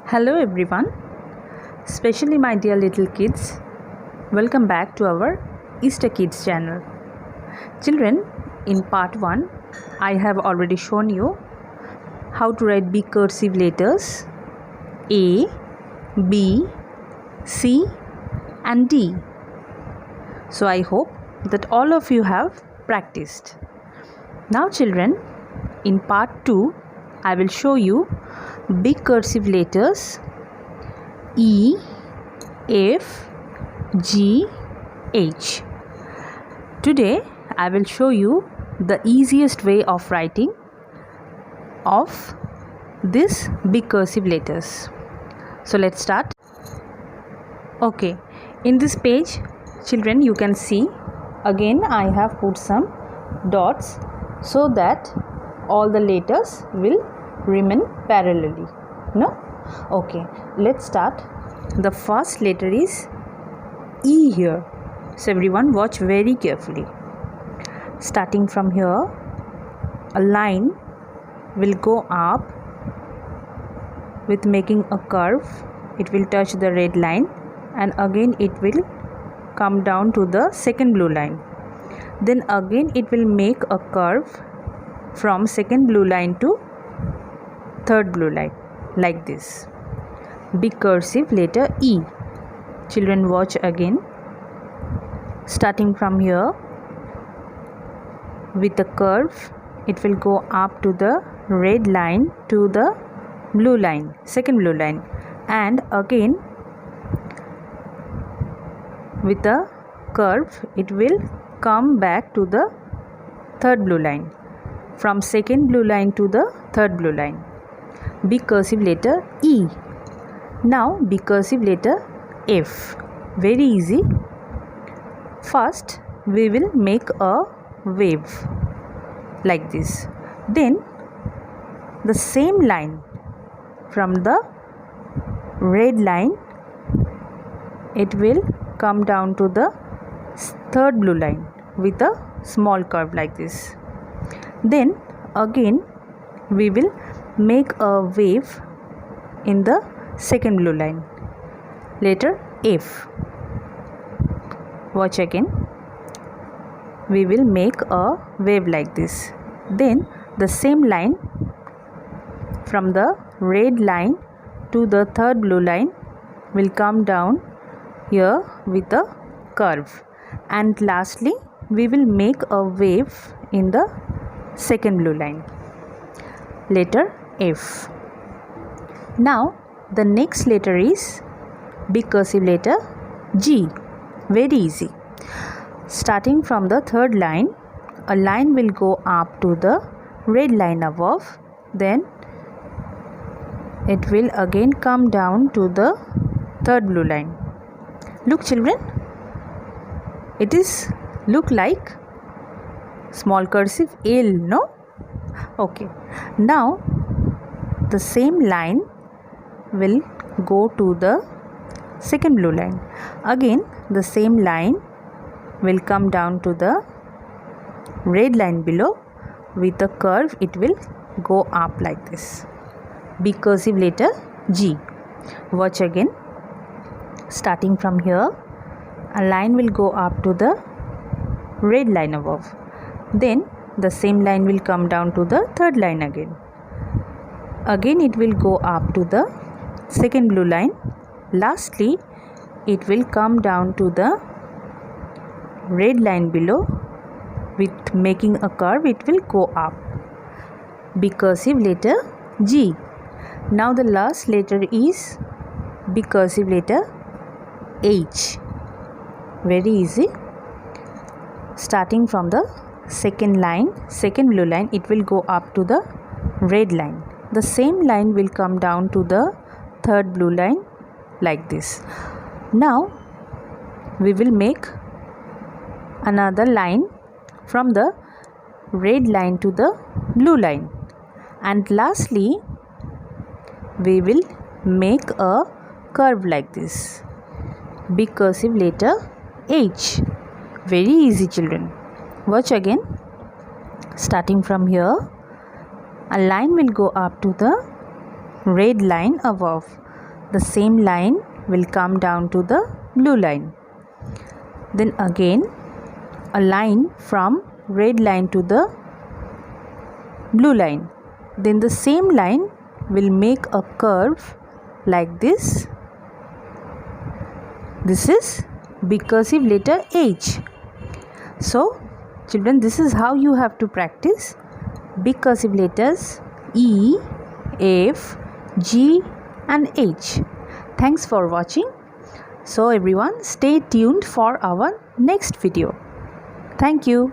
Hello everyone, especially my dear little kids. Welcome back to our Easter Kids channel. Children, in part 1, I have already shown you how to write big cursive letters A, B, C and D. So I hope that all of you have practiced. Now children, in part 2, I will show you big cursive letters E, F, G, H. Today I will show you the easiest way of writing of these big cursive letters. So let's start. Okay, in this page children, you can see again I have put some dots so that all the letters will remain parallelly. No? Okay, let's start. The first letter is E here. So everyone watch very carefully. Starting from here, a line will go up with making a curve. It will touch the red line and again it will come down to the second blue line. Then again it will make a curve from second blue line to third blue line, like this. Big cursive letter E. Children watch again. Starting from here, with the curve it will go up to the red line to the blue line, second blue line, and again with the curve it will come back to the third blue line, from second blue line to the third blue line. Big cursive letter E. Now big cursive letter F. Very easy. First we will make a wave like this. Then the same line from the red line, it will come down to the third blue line with a small curve like this. Then again we will make a wave in the second blue line, letter F. Watch again. We will make a wave like this. Then the same line from the red line to the third blue line will come down here with a curve, and lastly we will make a wave in the second blue line, letter F. Now the next letter is big cursive letter G. Very easy. Starting from the third line, a line will go up to the red line above, then it will again come down to the third blue line. Look children, it is look like small cursive L, no? Okay, now the same line will go to the second blue line. Again the same line will come down to the red line below. With a curve it will go up like this. Big cursive letter G. Watch again. Starting from here, a line will go up to the red line above. Then the same line will come down to the third line again. Again it will go up to the second blue line. Lastly it will come down to the red line below. With making a curve it will go up. Big cursive letter G. Now the last letter is big cursive letter H. Very easy. Starting from the second line, second blue line, it will go up to the red line. The same line will come down to the third blue line like this. Now we will make another line from the red line to the blue line, and lastly we will make a curve like this. Big cursive letter H. Very easy children. Watch again. Starting from here, a line will go up to the red line above. the same line will come down to the blue line. Then again a line from red line to the blue line. Then the same line will make a curve like this. This is big cursive letter H. So children, this is how you have to practice big cursive letters E, F, G and H. Thanks for watching. So everyone, stay tuned for our next video. Thank you.